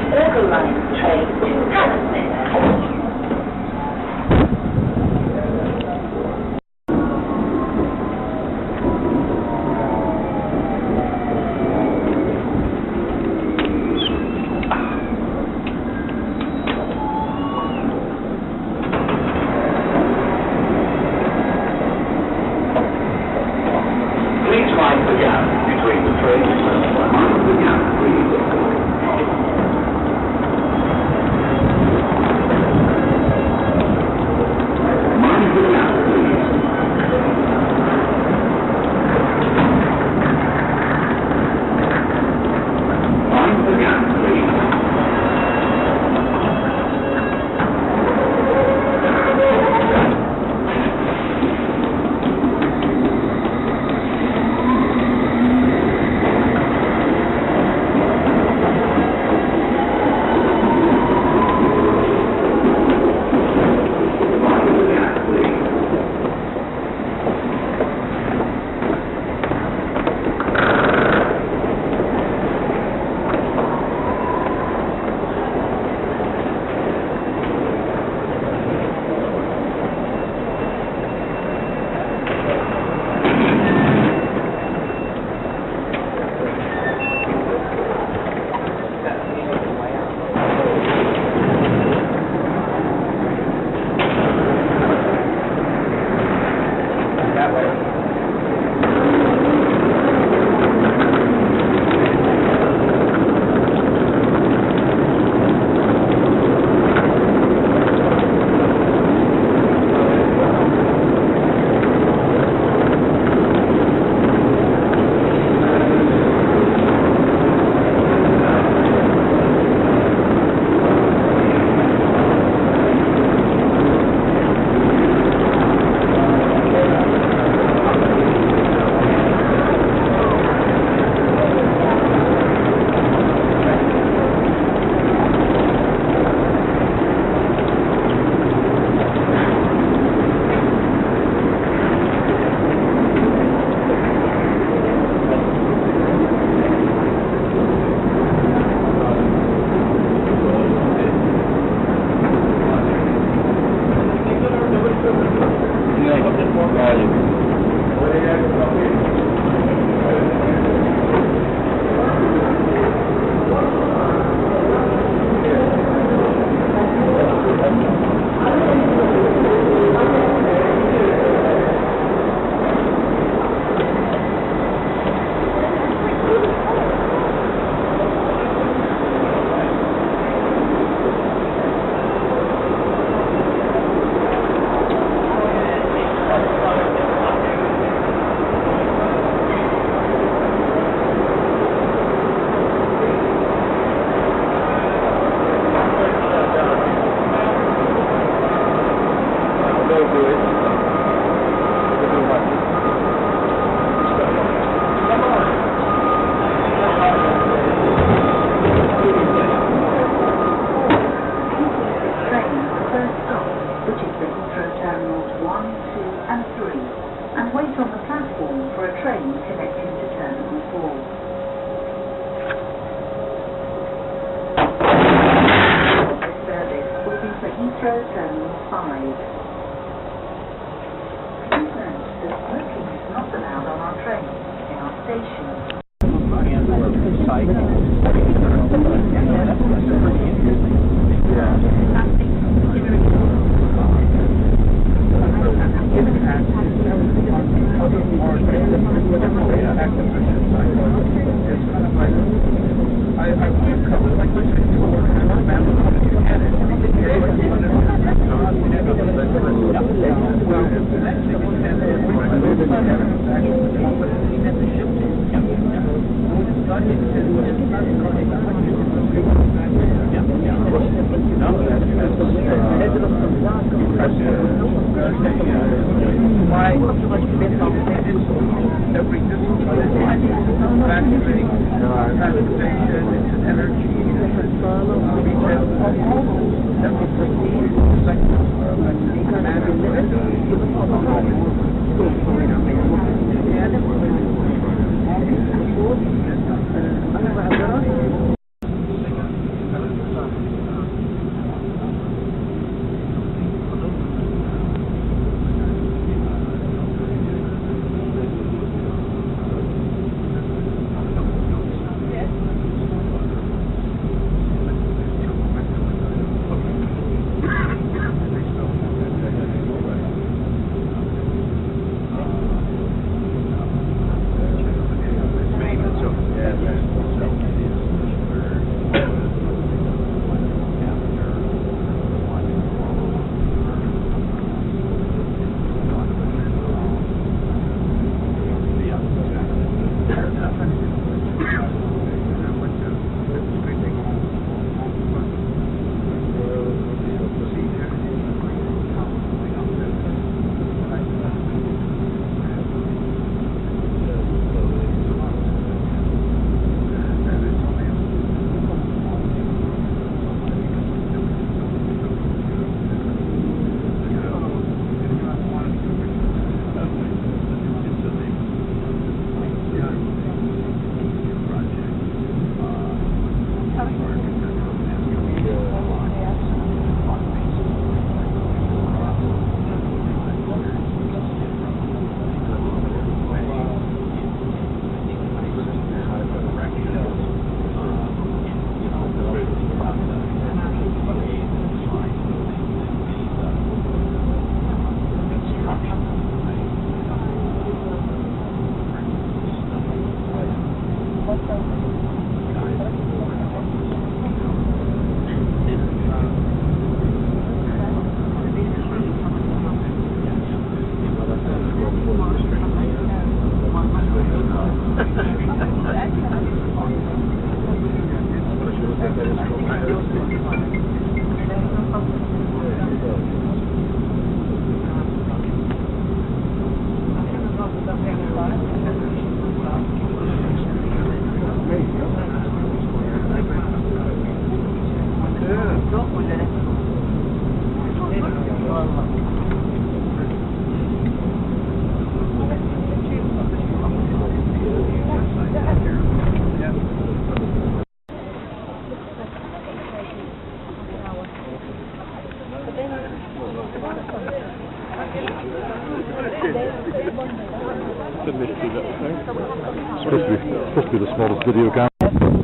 Circle Line train to Hammersmith. Supposed to be the smallest video camera.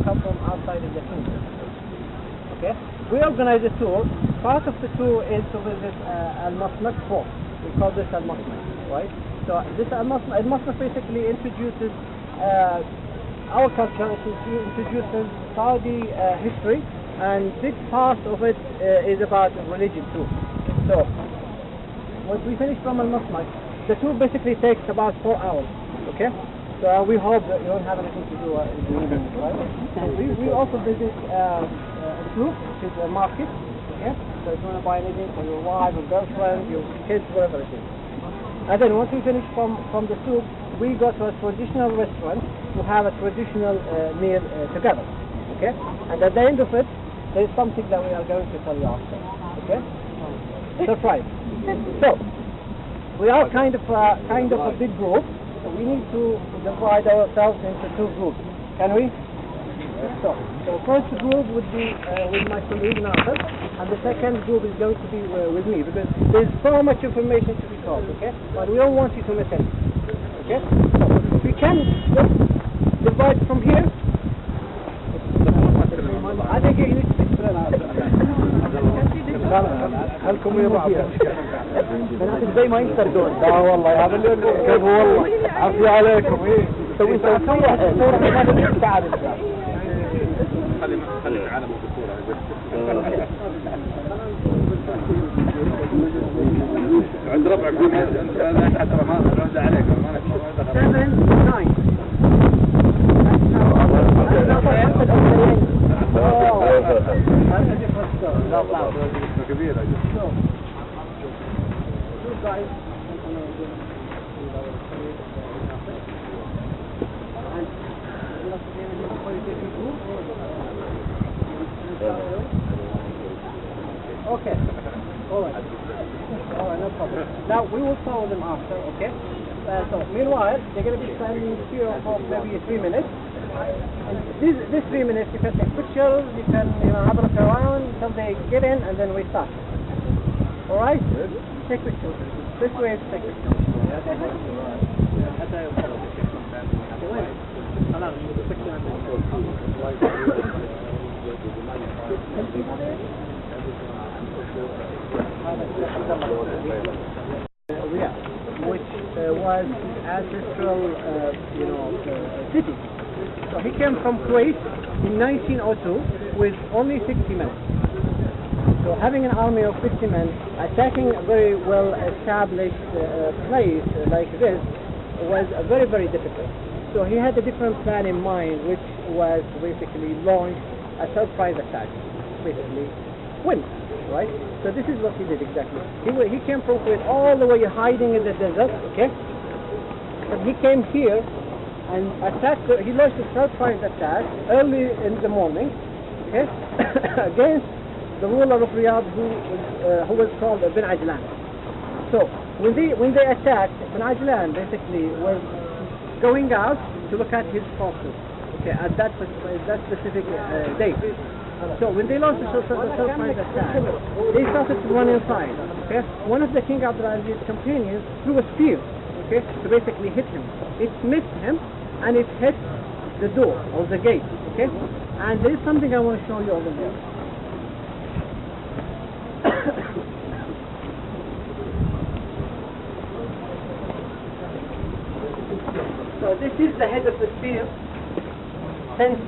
Come from outside of the kingdom. Okay? We organize a tour. Part of the tour is to visit Al-Masnad Fort. We call this Al-Masnad, right? So this Al-Masnad basically introduces our culture, introduces Saudi history, and big part of it is about religion too. So once we finish from Al-Masnad, the tour basically takes about 4 hours. Okay? So we hope that you don't have anything to do in the evening, right? We also visit a souk, which is a market. Okay? So if you want to buy anything for your wife or girlfriend, your kids, whatever it is. And then once we finish from the souk, we go to a traditional restaurant to have a traditional meal together. Okay? And at the end of it, there is something that we are going to tell you after. Okay? Surprise. So we are kind of a big group. So we need to divide ourselves into 2 groups. Can we? So the first group would be with my colleague Nasser, and the second group is going to be with me, because there's so much information to be told, okay? But we don't want you to miss anything, okay? So if we can just divide from here. I think you need to هلكم يا بعض زي ما ينتردون لا والله هذا اللي كيف والله عافية عليكم ايه سوي صورة هذا تعال خلي العالم بالصورة عند ربعك انت حتى ما رد عليك 7 9 كبيرة Okay. All right, no problem. Now we will follow them after, okay? So meanwhile, they're going to be standing here for maybe 3 minutes. And these 3 minutes, you can take pictures, you can have a look around until they get in, and then we start. All right? Take pictures. This way is take pictures. Riyadh, which was ancestral, city. So he came from Kuwait in 1902 with only 60 men. So having an army of 50 men attacking a very well established place like this was very, very difficult. So he had a different plan in mind, which was basically launch a surprise attack, basically win, right? So this is what he did exactly. He came from Kuwait all the way hiding in the desert, okay? And he came here and attacked, he launched a surprise attack early in the morning, okay? Against the ruler of Riyadh who was called Bin Ajlan. So when they attacked, Bin Ajlan basically was going out to look at his forces, okay, at that specific date. So when they launched the surprise attack, they started to run inside, okay? One of the King Abdulaziz's companions threw a spear, okay, to basically hit him. It missed him and it hit the door or the gate, okay? And there is something I want to show you over there. So this is the head of the spear since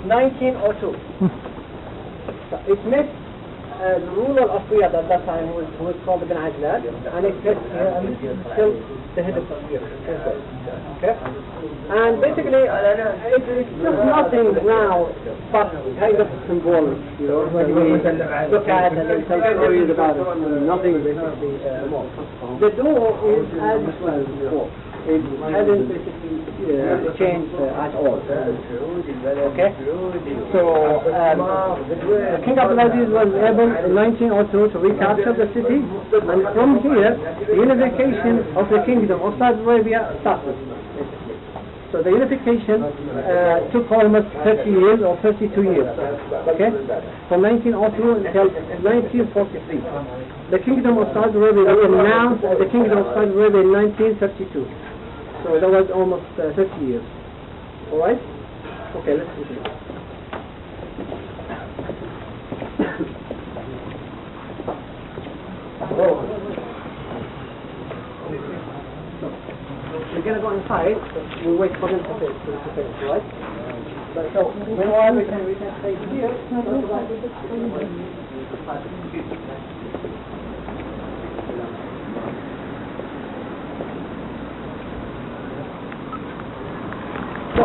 1902. So it missed the ruler of Riyadh at that time who was called Ibn Ajlan, and it fits here, and this is still the head of here. Okay? And basically, it's just nothing now but kind of symbolic, you know, when we look at it and then tell stories about it. Nothing basically more. The door is as before. It hasn't basically changed at all. Okay? So, King Abdulaziz was able in 1902 to recapture the city, and from here, the unification of the kingdom of Saudi Arabia started. So the unification took almost 30 years or 32 years. Okay? From 1902 until 1943. The kingdom of Saudi Arabia was announced as the kingdom of Saudi Arabia in 1932. So that was almost 30 years. Alright? Okay, let's continue. We're going to go inside. We'll wait for them to finish, right? So, meanwhile, we can stay here. So,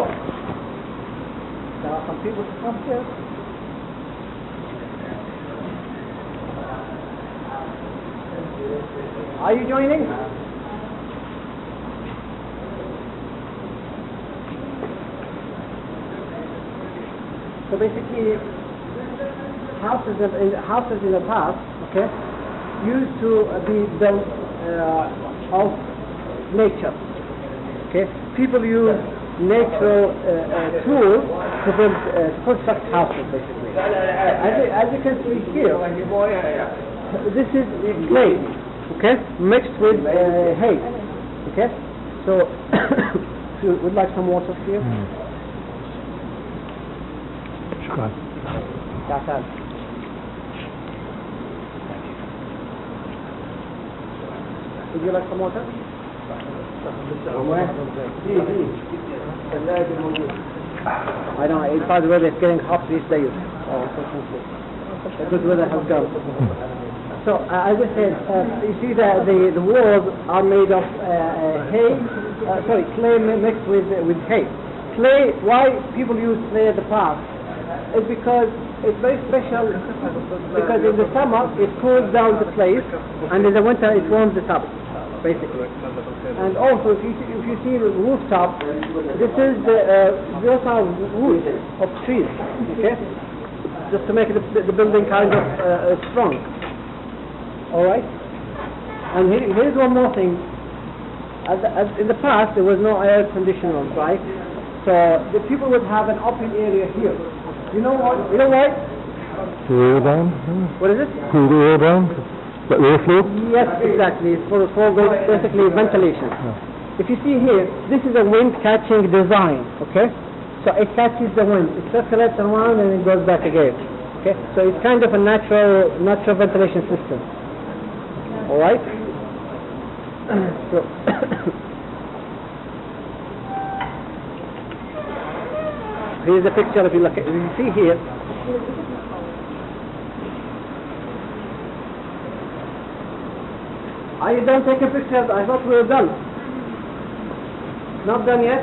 there are some people to come here. Are you joining? So basically, houses in the past, okay, used to be built of nature. Okay, people use natural tools to build to construct houses, basically. As you can see here, this is clay, okay, mixed with hay. Okay, so you would like some water here? شكرا. تعال. Would you like some water? I don't know, it's weather is getting hot these days. Unfortunately. The good weather has gone. So, as I said, you see that the walls are made of clay mixed with hay. Clay, why people use clay at the past is because it's very special, because in the summer it cools down the place, and in the winter it warms it up, basically. And also, if you see the rooftop, this is those are wood of trees, okay, just to make the building kind of strong. All right. And here's one more thing. As in the past, there was no air conditioner, right? So the people would have an open area here. You know what? You know why? The air down? What is it? Cool the air down? The airflow? Yes, exactly. It's for basically ventilation. Yeah. If you see here, this is a wind catching design, okay? So it catches the wind, it circulates around and it goes back again. Okay? So it's kind of a natural ventilation system. Alright? So here's a picture if you look at it. You see here. Are you done taking pictures? I thought we were done. Not done yet?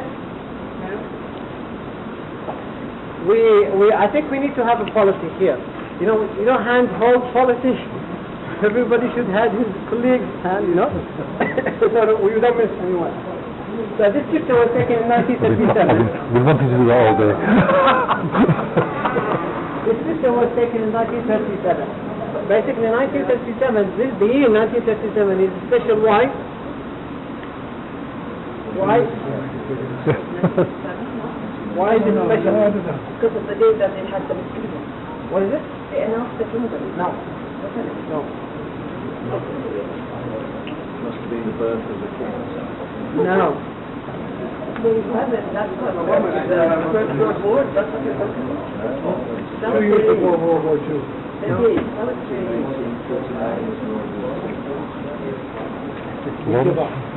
I think we need to have a policy here. You know, hand-hold policy. Everybody should have his colleague's hand, you know. So we don't miss anyone. So this picture was taken in 1937. We wanted to do that all day. This picture was taken in 1937. Basically, 1937, the year 1937 is special. Why? Why? Why is it special? Because of the day that they had the kingdom. What is it? They announced the kingdom. No. No. Must be the birth of the king. No. That's what the First World War, that's what you're talking about. 2 years before World War II.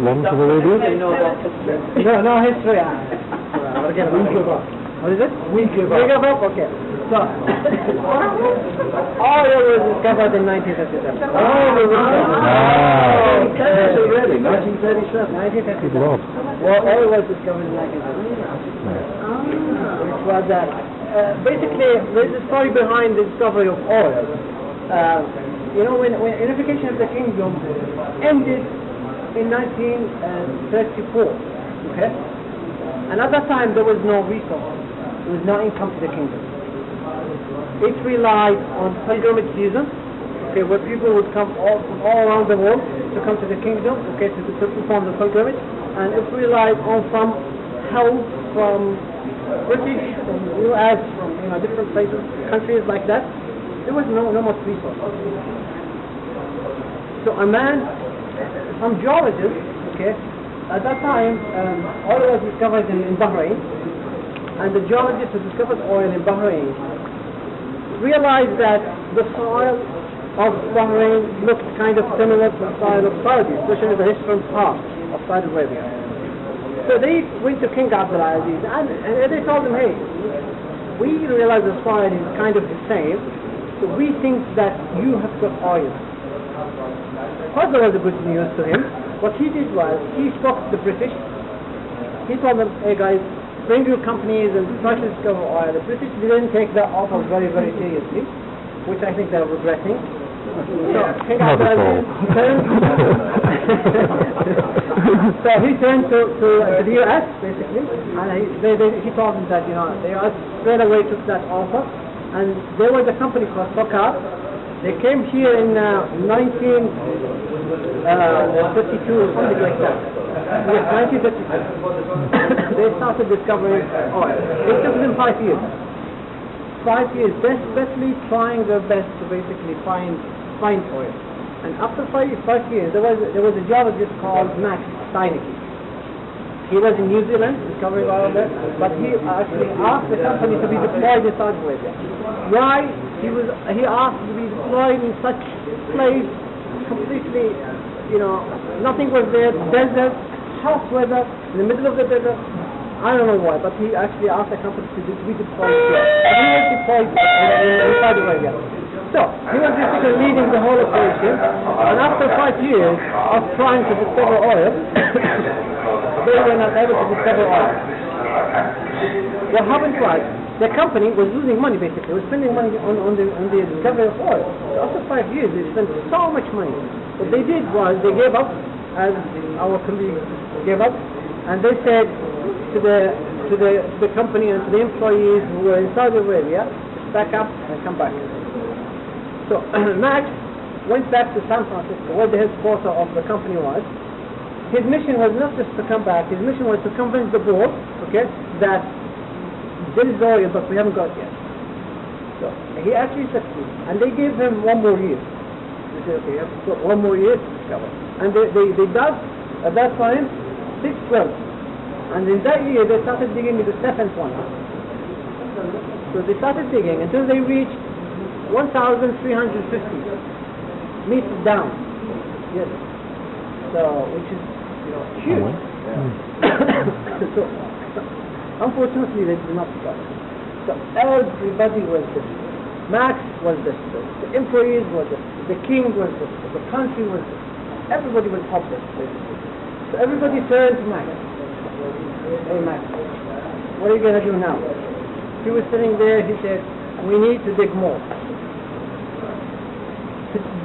Long to the radio? No history. What is it? We give up. Okay. So, oh, was discovered in 1937. Oh, really? 1937? 1937. Lord. Well, oil was discovered in 1937. Which was basically, there's a story behind the discovery of oil. You know, when unification of the kingdom ended in 1934, okay? And at that time there was no resource, there was no income to the kingdom. It relied on pilgrimage season, okay, where people would come from all around the world to come to the kingdom, okay, to perform the pilgrimage, and it relied on some help from British, from US, from different places, countries like that. There was no much resource. So a man, some geologists, okay, at that time oil was discovered in Bahrain, and the geologists who discovered oil in Bahrain realized that the soil of Bahrain looked kind of similar to the soil of Saudi, especially the eastern part of Saudi Arabia. So they went to King Abdulaziz and they told him, hey, we realize the soil is kind of the same, so we think that you have got oil. Of course there was a good news to him. What he did was, he spoke to the British. He told them, hey guys, bring your companies and try to discover oil. The British didn't take that offer very, very seriously, which I think they're regretting. So King Abdulaziz turned so he turned to the US basically, and he told them that the US straight away took that offer, and there was a company called Sokar. They came here in 1932 or something like that. Yes, 1932. They started discovering oil. It took them 5 years. 5 years, desperately trying their best to basically find oil. And after 5 years, there was a geologist called Max Steinecke. He was in New Zealand discovering oil there, but he actually asked the company to be deployed in Saudi Arabia. Why? He asked to be deployed in such place, completely, nothing was there, desert, hot weather, in the middle of the desert. I don't know why, but he actually asked the company to be deployed here. And he was deployed in Saudi Arabia. So, he was basically leading the whole operation, and after 5 years of trying to discover oil, they were not able to discover oil. What happened was, the company was losing money basically, was spending money on the discovery of oil. So after 5 years, they spent so much money. What they did was, they gave up, as our colleagues gave up, and they said to the company and to the employees who were in Saudi Arabia, back up and come back. So Max went back to San Francisco, where the headquarters of the company was. His mission was not just to come back, his mission was to convince the board, okay, that there is oil but we haven't got it yet. So he actually succeeded, and they gave him 1 more year. They said, okay, you have to 1 more year to discover. And they dug, at that time, 6 wells. And in that year they started digging the 7th one. So they started digging until they reached 1,350 meters down. Yes. So, which is, huge. So, unfortunately, they did not discover. So, everybody was desperate. Max was desperate. The employees were desperate. The king was desperate. The country was desperate. Everybody was hopeless, basically. So, everybody turned to Max. Hey, Max, what are you going to do now? He was sitting there, he said, we need to dig more.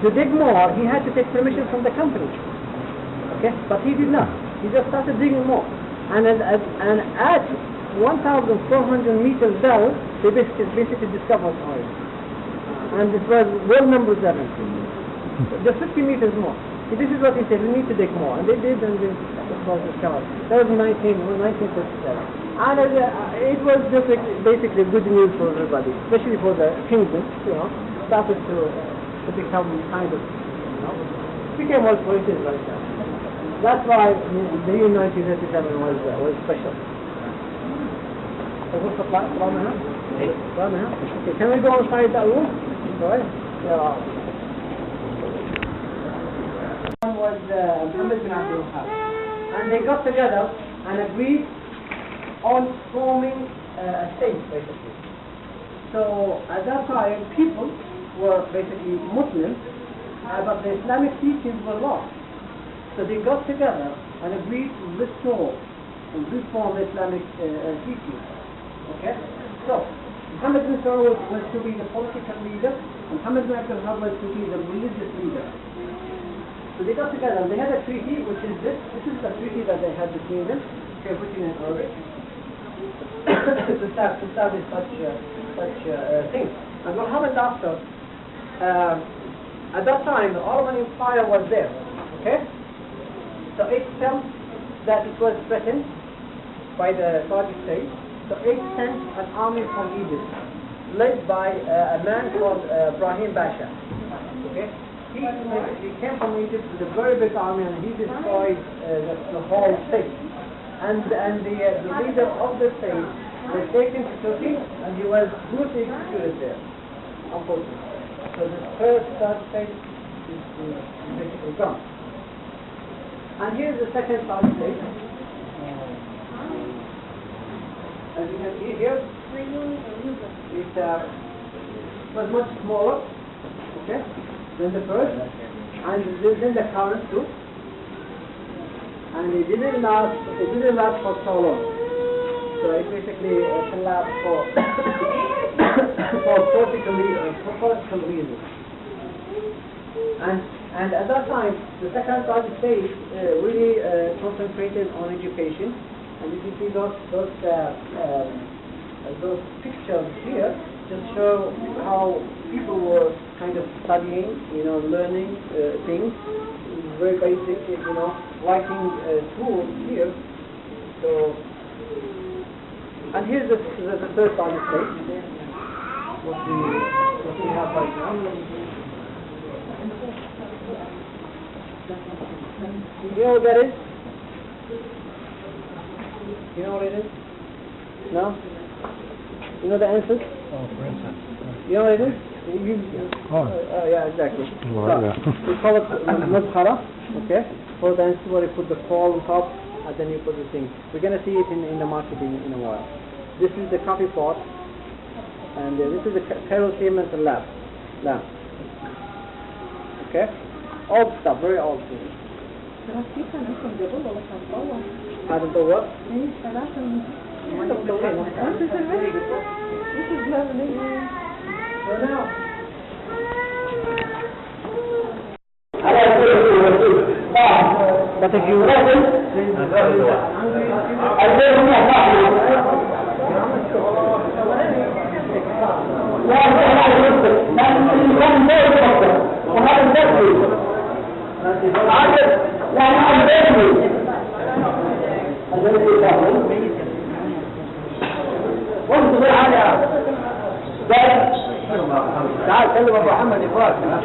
To dig more, he had to take permission from the company. Okay? But he did not. He just started digging more. And at 1,400 meters down, they basically discovered oil. And it was well number 7. Just 50 meters more. So this is what he said, we need to dig more. And they did, and it was discovered. That was in 1937. And it was just basically good news for everybody, especially for the kingdom, started to become kind of, became all places like that. That's why the year 1937 was special. Okay, can we go inside that room? Sorry? Yeah. One was Muhammad bin Abdul Wahab. And they got together and agreed on forming a state, basically. So at that time, people were basically Muslims, but the Islamic teachings were lost. So they got together and agreed to restore and reform the Islamic teachings. Okay? So, Muhammad bin Salman was to be the political leader, and Muhammad bin Abdul Wahhab was to be the religious leader. So they got together and they had a treaty, which is this. This is the treaty that they had between them, okay, written in Arabic, to establish such things. And what happened after? At that time, the Ottoman Empire was there. Okay? So it felt that it was threatened by the Saudi state. So it sent an army from Egypt, led by a man called Brahim Basha. Okay? He came from Egypt with a very big army, and he destroyed the whole state. And the leader of the state was taken to Turkey, and he was brutally executed there, unfortunately. So the first Saudi state is basically gone. And here's the second Saudi state. As you can see here, it was much smaller, okay, than the first, and then the current too. And it didn't last for so long. So it basically collapsed for political reasons. And at that time, the second Saudi state really concentrated on education. And you can see those pictures here just show how people were kind of studying, learning things, very basic, writing tools here. So, and here's the third Saudi state. What we have right now. You know what that is? You know what it is? No? You know the answer? Oh, for instance. You know what it is? Yeah, exactly. Well, yeah. We call it mazhara, okay? For the answer where you put the fall on top, and then you put the thing. We're going to see it in the market in a while. This is the coffee pot, and this is the kerosene lamp. Okay? Old stuff, very old things. هذا الضوء تعال كلم ابو محمد ابراهيم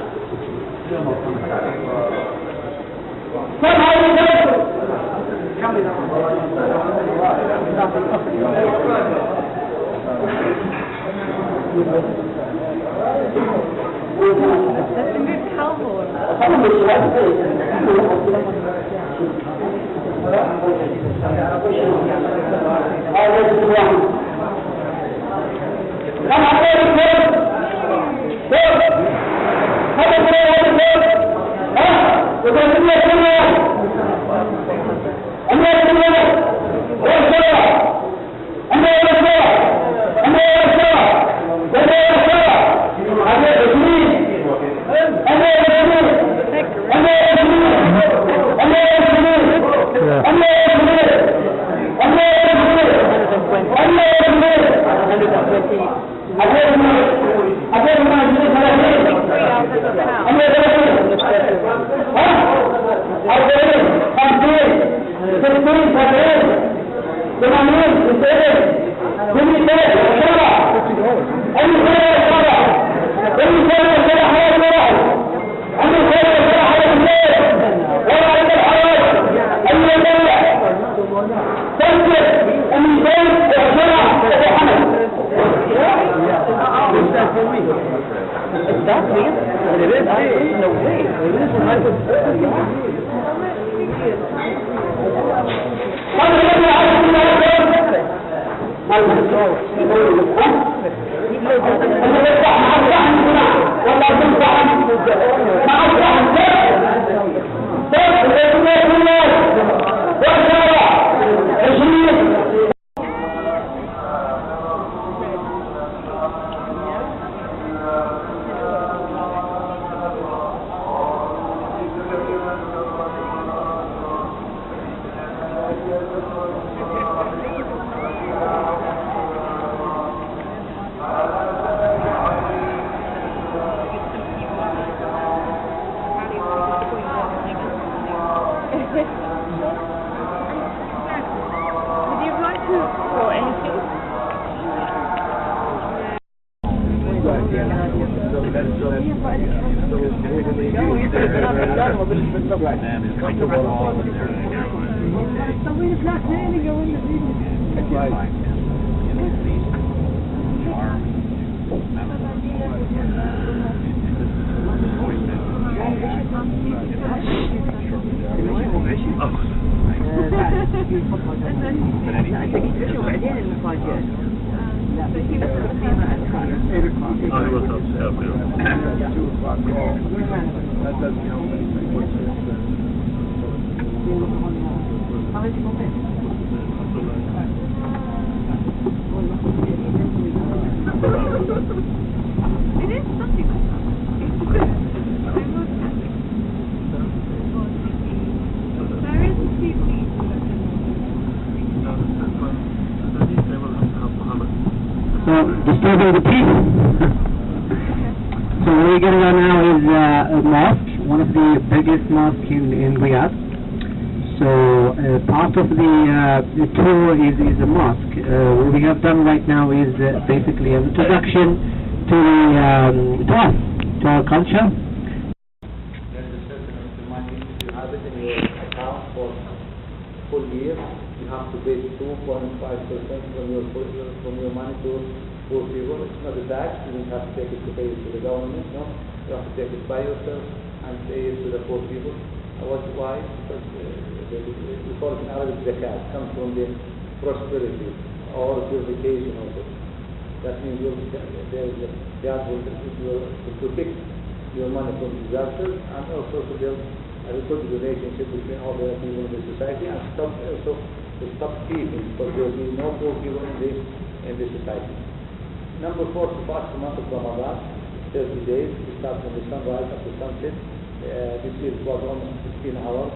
Disturbing the peace. So where we're going to go now is a mosque, one of the biggest mosques in Riyadh. So part of the tour is a mosque. What we have done right now is basically an introduction to us, to our culture. Then the certain amount of money, you have it in your account for full year, you have to pay 2.5% from your money to poor people. It's not a tax, you don't have to take it to pay it to the government, no. You have to take it by yourself and pay it to the poor people. Why? Because we call it in Arabic zakat, comes from the prosperity or purification also. That means God will protect your money from disasters and also to build a good relationship between all the people in the society and stop thieving, because there will be no poor people in the society. Number 4, to fast the month of Ramadan, 30 days, we start from the sunrise up to sunset. This year it was almost 16 hours.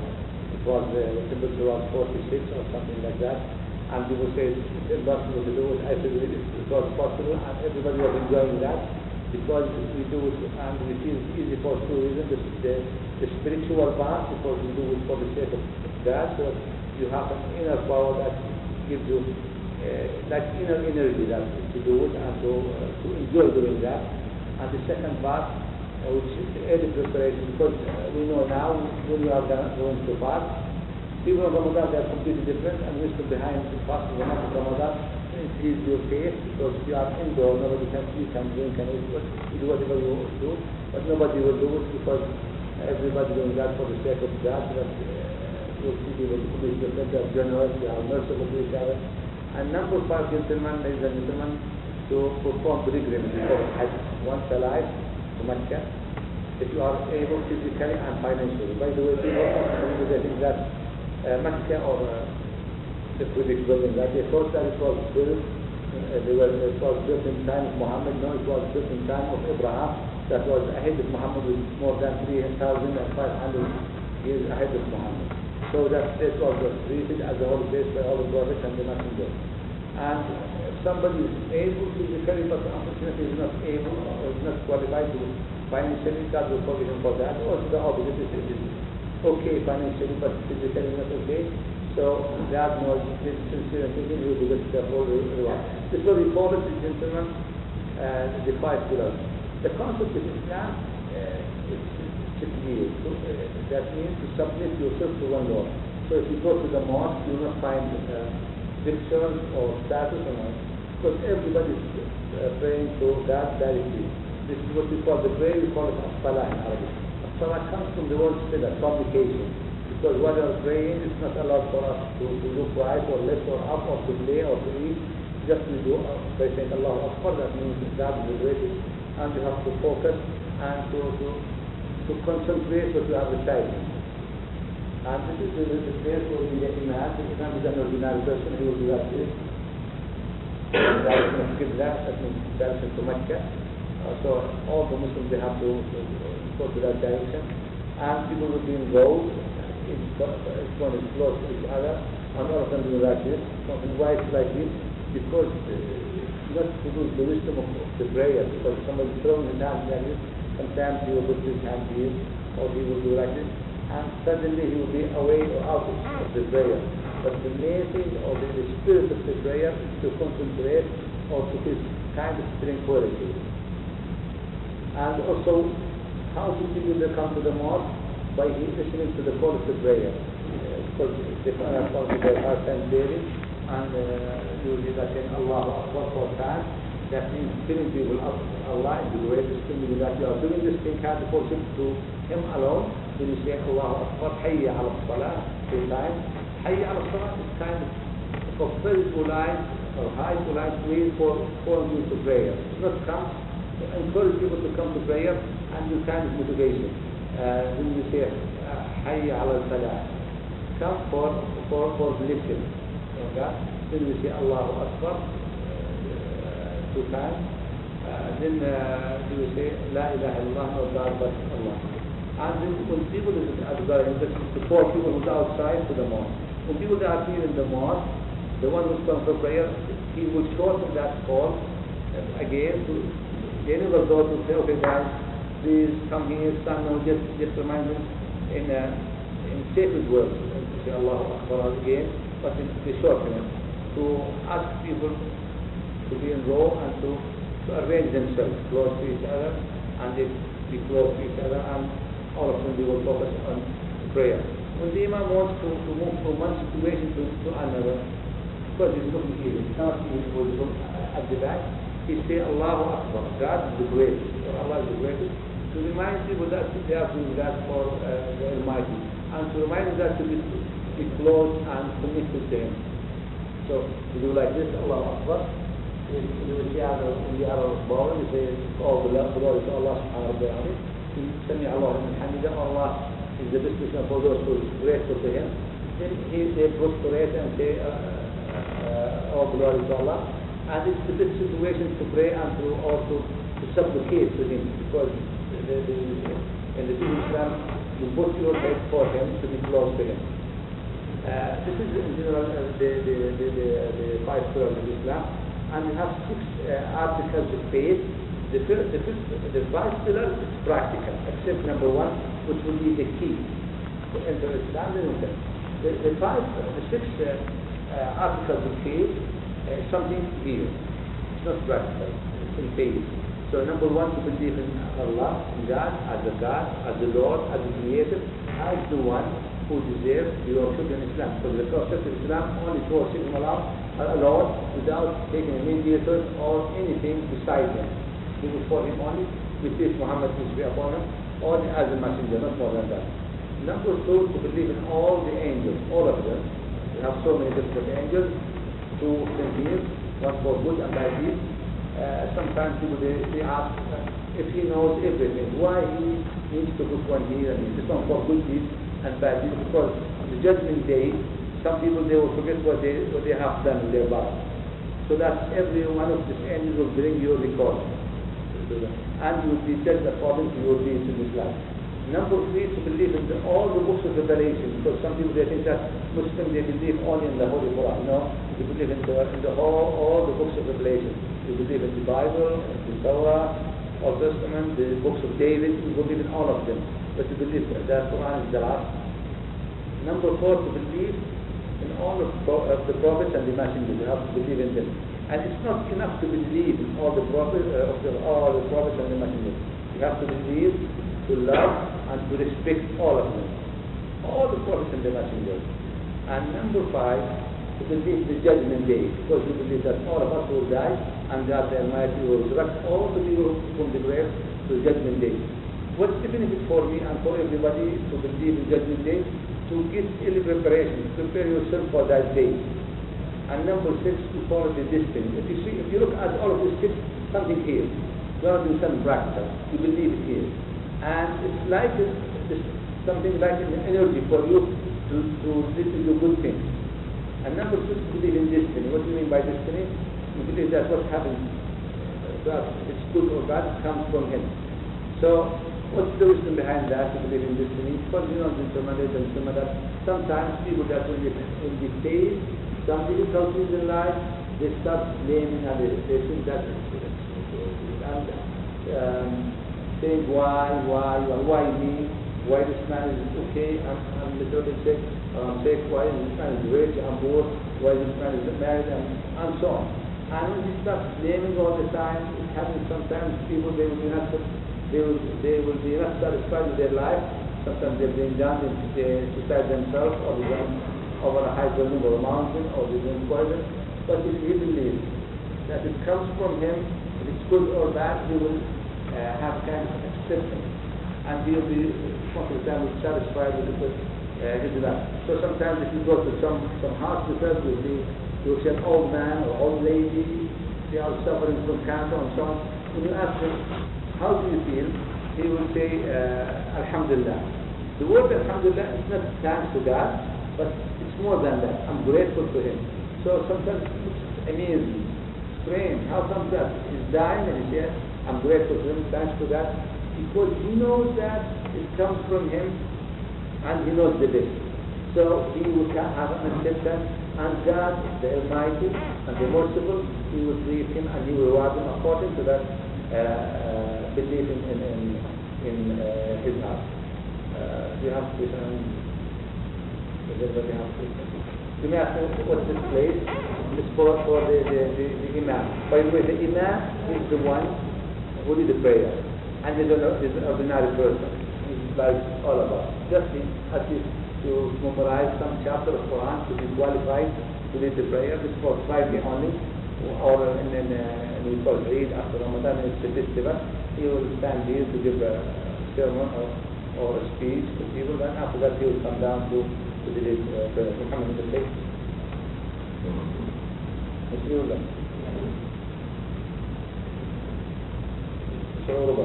It was, the temperature was 46 or something like that. And people say it's impossible to do it. I said it was possible, and everybody was enjoying that because we do it and we feel it's easy for 2 reasons. The spiritual part, because we do it for the sake of God, so you have an inner power that gives you like inner energy that to do it and to enjoy doing that. And the second part, which is the early preparation, because we know now when you are going to fast, people of Ramadan they are completely different, and we still behind the fast of the month of Ramadan. Increase your faith because you are indoor, nobody can eat and drink and eat, you do whatever you want to do, but nobody will do it because everybody doing that for the sake of God. That you'll see people who is different, they are generous, they are merciful to each other. And number 5, gentlemen, ladies and gentlemen, to perform pilgrimage for Hajj once alive to Mecca, if you are able physically and financially. By the way, people often think that Mecca or the British building that they thought that it was built, it was built in time of Muhammad. No, it was built in time of Abraham. That was ahead of Muhammad with more than 3,500 years ahead of Muhammad. So that this was treated as a holy place by all the prophets and the messengers. And if somebody is able to physically, but unfortunately is not able or is not qualified to financially, God will forgive him for that. Or the opposite is okay financially, but physically not okay. So God knows his sincere thinking, he will get the whole reward. This is what we call it, gentlemen, the 5 pillars. The concept of Islam is clear. That means to submit yourself to one Lord. So if you go to the mosque, you will not find pictures or status or not, because everybody is praying to God directly. This is what we call the prayer, we call it as-salah in Arabic. As-salah comes from the word sila, communication. Because while you are praying, it's not allowed for us to look right or left or up or to play or to eat. Just we do by saying Allahu Akbar, that means God is the greatest, and you have to focus and to concentrate what you have recited. And this is the place where the Imam is an ordinary person, he will do that this. Direction of Qibla, that means direction to Mecca. So all the Muslims, they have to go to that direction. And people will be involved, each one is close to each other, and all of them do like this, something white like this, because not to lose the wisdom of the prayer, because somebody throwing his hand like this, sometimes he will put his hand here, or he will do like this, and suddenly he will be away or out of the prayer. But the main thing, or the spirit of the prayer, is to concentrate, or to this kind of tranquility. And also, how to people they come to the mosque? By listening to the call of the prayer. Because they are 10 daily, and you will that in Allah Akbar 4 times. That means telling people Allah is the greatest thing that you are doing this thing, kind of worship to Him alone. Then you say Allah Akbar, Hayya ala Salah 3 times. Hayya ala Salah is kind of very polite or high polite way for you to prayer. Not come to encourage people to come to prayer and do kind of motivation. Then you say Hayya ala Salah. Come for listen. Okay? Then you say Allahu Akbar 2 times. Then you say La ilaha illallah no God but Allah. And then when people are to pour people who are outside to the mosque. When people are here in the mosque, the one who comes for prayer, he will shorten that call again. They never go to say, okay guys, please come here, stand now, just remind them in sacred words. Say Allahu Akbar again, but in the shortening. To ask people to be in row and to arrange themselves close to each other, and they be close to each other, and all of them they will focus on prayer. When the Imam wants to move from one situation to another, because he's looking here, he cannot see his position at the back, he say Allahu Akbar, God is the greatest, or Allah is the greatest, to remind people that they are doing that for the Almighty, and to remind them that to be close and connected to Him. So you do like this, Allahu Akbar. You will see in the Arab Bible, you say, oh, glory to Allah subhanahu wa ta'ala. Sami Allah min hamida, Allah is the best person for those who are grateful to Him. Then they prostrate and say, oh, glory to Allah. And it's the best situation to pray and to also to supplicate to Him, because in the Islam, you put your head for Him to be close to Him. This is in general the 5 pillars of Islam, and we have 6 articles of faith. The 5 pillars is practical, except number 1, which will be the key to enter Islam. The 6 articles of faith is something real. It's not practical. It's in faith. So number 1, to believe in Allah, in God, as the Lord, as the Creator, as the one who deserves your worship in Islam. So the concept of Islam only to worship Him alone without taking a mediator or anything beside Him. He will follow Him only with this Muhammad peace be upon Him, only as a messenger, not more than that. Number 2, to believe in all the angels, all of them. We have so many different angels, 2 things, one for good and bad deeds. Sometimes people they ask if He knows everything, why He needs to put one here and this one for good deeds and bad deeds, because on the judgment day, some people they will forget what they have done in their life. So that every one of these angels will bring your record, and you will be judged according to your deeds in this life. Number 3, to believe in all the books of Revelation, because some people they think that Muslims they believe only in the Holy Quran. No, you believe in all the books of Revelation. You believe in the Bible, in the Torah, Old Testament, the books of David. You believe in all of them, but you believe that the Quran is the last. Number 4, to believe in all of the prophets and the messengers. You have to believe in them. And it's not enough to believe in all the prophets and the messengers. You have to believe, to love, and to respect all of them. All the prophets and the messengers. And number 5, to believe the judgment day, because we believe that all of us will die, and God the Almighty will resurrect all the people from the grave to the judgment day. What's the benefit for me and for everybody to believe in judgment day? To get early preparation, prepare yourself for that day. And number 6, to follow the destiny. If you look at all of these 6, something here. You want to do something practical. You believe it is. And it's like it's something like an energy for you to do good things. And number two, to believe in destiny. What do you mean by destiny? You believe that what happens, that it's good or bad, comes from Him. So, what's the wisdom behind that, to believe in destiny? Because you know, that sometimes people that when they face some difficulties in life, they start blaming others. They think that saying why me? Why this man is okay? I'm literally sick. I'm sick. Why this man is rich? I'm poor. Why this man is married? And so on. And when you start blaming all the time, it happens sometimes. People they will be not satisfied with their life. Sometimes they're being done they suicide themselves, or they jump over a high building or a mountain, or they drink poison. But if he believes that it comes from Him, if it's good or bad, he will have kind of acceptance, and he will be most of the time satisfied with his life. So sometimes if you go to some hospitals, you'll see an old man or old lady, they are suffering from cancer and so on. When you ask him, how do you feel? He will say, Alhamdulillah. The word Alhamdulillah is not thanks to God, but it's more than that. I'm grateful to Him. So sometimes it's amazing, strange. How come that he's dying and he says, I'm grateful to Him, thanks to God? Because he knows that it comes from Him and he knows the best. So he will have an acceptance, and God, the Almighty and the Merciful, He will treat him and He will reward him according to that belief in His heart. Do you have to does everybody have to You may ask me what's this place? It's for the Imam. By the way, the Imam is the one who did the prayer. And is an ordinary person. He's like all of us. Just at least to memorize some chapter of Quran to be qualified to lead the prayer. This is for Friday only. Or and we call it Eid after Ramadan, it's a festival. He will stand here to give a sermon or a speech to people. Then after that he will come down to the prayer. Muhammad the Sheikh. شعور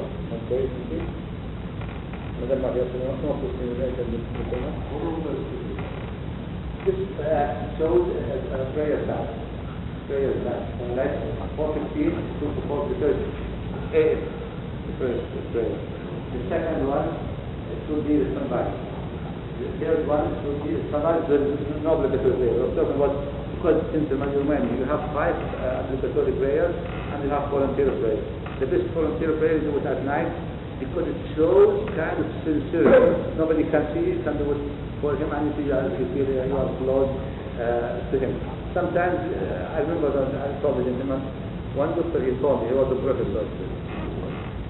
كويس كتير بدل ما يصير نص سنوات This shows a prayer time. From like 4:15 to 4:30. The first prayer. The second one should be the sunrise. The third one should be the sunrise. There is no obligatory prayer. We're talking about because since the Majumani, you have 5 obligatory prayers and you have volunteer prayers. The best volunteer prayer is do it at night because it shows kind of sincerity. Nobody can see it, can do it for him, and you feel you are close to him. Sometimes, I remember that I told the gentleman, one doctor he told me, he was a professor.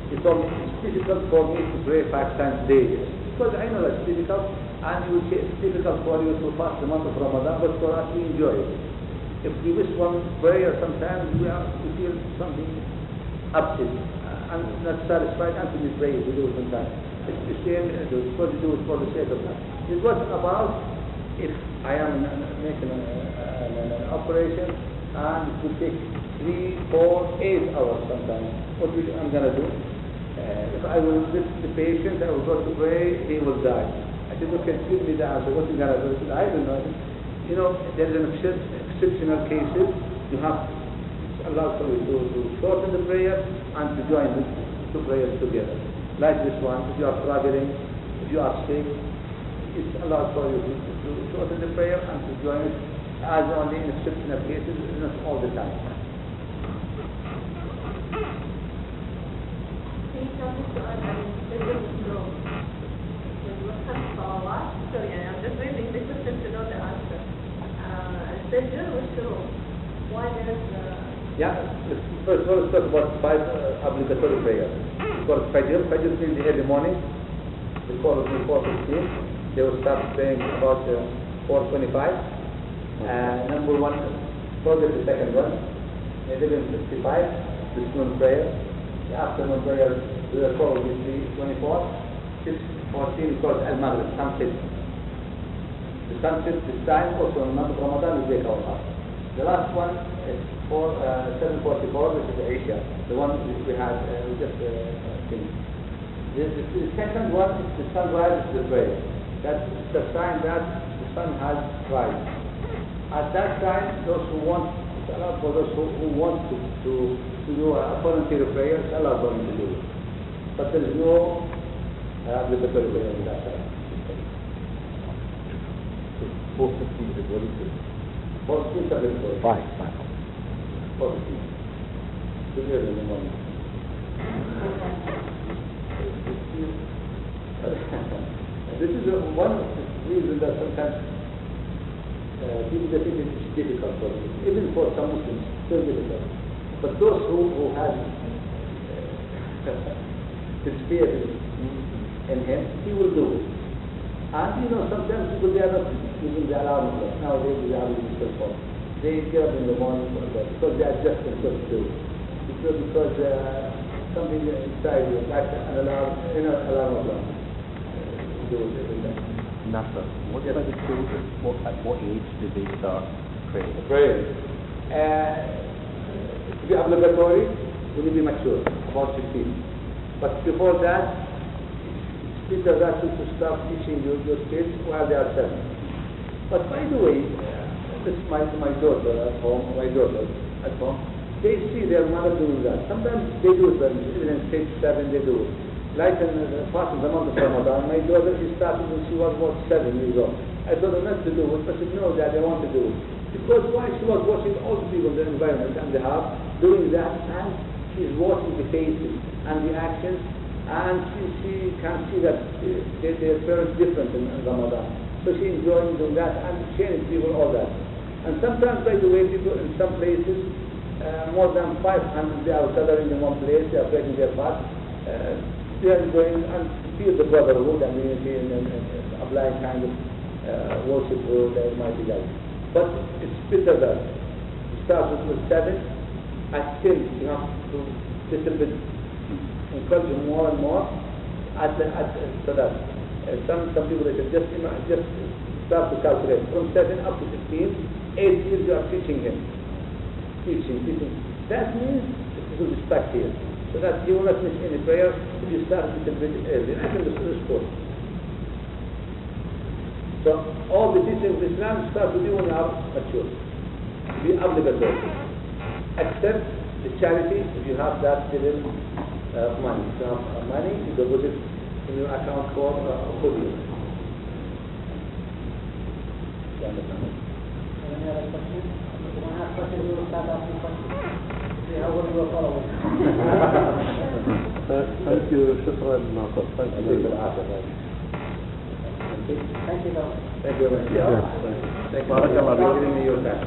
He told me, it's difficult for me to pray 5 times daily. Because I know that's difficult, and you will say it's difficult for you to fast the month of Ramadan, but for us we enjoy it. If we miss one prayer, sometimes we feel something upset and not satisfied until we pray, we do it sometimes. It's the same, because we do it for the sake of that. It was about if I am making an operation and it will take 3, 4, 8 hours sometimes. What I'm going to do? If I will visit the patient, I will go to pray, he will die. I said, okay, give me the answer. What are you going to do? I said, I don't know. You know, there is an exceptional cases. You have allowed for you to shorten the prayer and to join the 2 prayers together. Like this one, if you are traveling, if you are sick, it's allowed for you to shorten the prayer and to join it as only in exceptional cases, not all the time. Sorry, I'm just reading the question to know the answer. Sajda or shurur? Why there's Yeah, first of all, let's talk about 5 obligatory prayers. For Fajr means the early morning. Before 4:15, they will start praying about 4:25. Number 1, forget the second one. 11:55, the noon prayer. The afternoon prayer will follow with 3:24. 6:14 is called Al-Maghrib, sunset. The sunset, this time also in the month of Ramadan, we wake our heart. The last one is 744, which is Asia, the one which we had just finished. The second one is the sunrise is the prayer. That's the sign that the sun has rise. At that time, those who want, it's allowed for those who want to do a volunteer prayer, it's allowed for them to do it. But there is no obligatory prayer on that time. 4:15 is what is it? 4:15 is 5. 4:15. Together in the morning. This is one of the reasons that sometimes people think it's difficult for them. Even for some Muslims, it's still difficult. But those who have his fear in him, he will do it. And you know, sometimes people, they are not using the alarm clock. Nowadays they are using cell phone. They get up in the morning because they adjust themselves to it. Because something inside you, like an alarm, alarm clock. Do it every day. Nasser, what about the children? At what age did they start praying? Prayer. To be obligatory, when you be mature, about 15. But before that, it's better that to start teaching your kids while they are 7. But by the way, this is my daughter at home, they see their mother doing that. Sometimes they do it, even in 6, 7, they do it. Like in the fast of the month of Ramadan, my daughter, she started when she was about 7 years old. I told her not to do it, but she said, no, Dad, I want to do it. Because why? She was watching all the people in the environment and the house doing that, and she's watching the faces and the actions, and she can see that their parents different in Ramadan. So she enjoys doing that and sharing people all that. And sometimes, by the way, people in some places, more than 500, they are gathering in one place, they are breaking their fast. They are going and feel the brotherhood and unity and applying kind of worship to the Almighty God. But it's better that you start with 7, at 10 you have to little bit encourage more and more so that some people they can just start to calculate from 7 up to 15, 8 years you are teaching him. Teaching. That means it will be stuck here. So that you will not miss any prayer if you start a little bit early. I think this is good. So all the teachings of Islam start with you when you are mature. Be obligatory. Except the charity, if you have that little money. If you have money, you deposit in your account for Khudi. Any other questions? If you have questions, we will start asking questions. How will you follow? Thank you, Shukran Nasser. Thank you very much. Thank you very much. Thank you very much. Yeah. Thank you for giving me your time.